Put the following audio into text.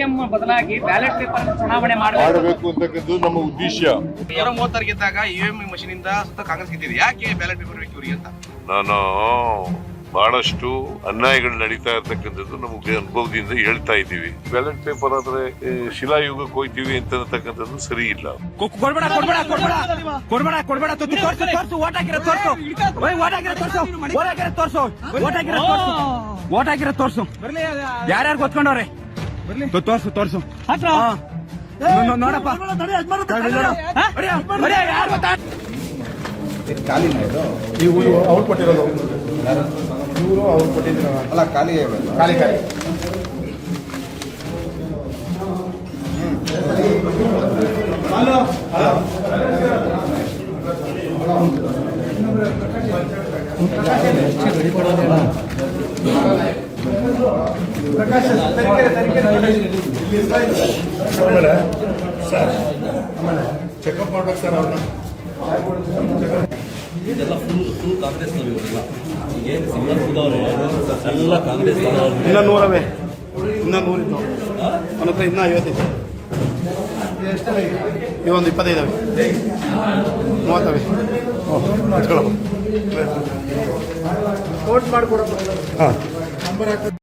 EVM ಬದಲಾಗಿ ballot paper ಚುನಾವಣೆ ಮಾಡಬೇಕು ಅಂತಕ್ಕಂಥದ್ದು ನಮ್ಮ ಉದ್ದೇಶ. 230 ಗೆದ್ದಾಗ ಇವಿಎಂ ಮಷೀನ್ ಇಂದ ಸುತ್ತ ಕಾಂಗ್ರೆಸ್ ಗೆದ್ದಿದೆ. ಯಾಕೆ ಬ್ಯಾಲೆಟ್ ಪೇಪರ್ ಬೇಕು ಇವರಿಗೆ ಅಂತ ನಾನು ಬಹಳಷ್ಟು ಅನ್ಯಾಯಗಳು ನಡೀತಾ ಇರ್ತಕ್ಕಂಥದ್ದು ನಮಗೆ ಅನುಭವದಿಂದ ಹೇಳ್ತಾ ಇದ್ದೀವಿ. ಬ್ಯಾಲೆಟ್ ಪೇಪರ್ ಆದ್ರೆ ಶಿಲಾಯುಗಕ್ಕೆ ಹೋಗ್ತೀವಿ ಅಂತಕ್ಕಂಥದ್ದು ಸರಿ ಇಲ್ಲ. ತೋರ್ಸು ಯಾರ್ಯಾರು ಗೊತ್ಕೊಂಡವ್ರೆ ತೋರ್ಸು ನೋಡಪ್ಪ ಖಾಲಿನ ಇದು ನೀವು ಅವ್ರು ಕೊಟ್ಟಿರೋದು ಇವರು ಅವ್ರು ಕೊಟ್ಟಿದ್ರು ಅಲ್ಲ ಖಾಲಿ ಖಾಲಿ ಚೆಕಪ್ ಮಾಡ್ಬೇಕು ಸರ್ ಅವ್ರನ್ನ. ಇದೆಲ್ಲ ಫುಲ್ ಕಾಂಗ್ರೆಸ್ ಏನು ಸಿಂಗಲ್ ಫುಲ್ ಎಲ್ಲ ಕಾಂಗ್ರೆಸ್. ಇನ್ನೂ 100 ಇನ್ನೂ 100 ಇತ್ತು ನನ್ನ ಹತ್ರ ಇನ್ನೂ 55 ಇವೊಂದು 25 30 ನೋಟ್ ಮಾಡಿಕೊಡಪ್ಪ. ಹಾಂ ನಂಬರ್ ಹಾಕಿ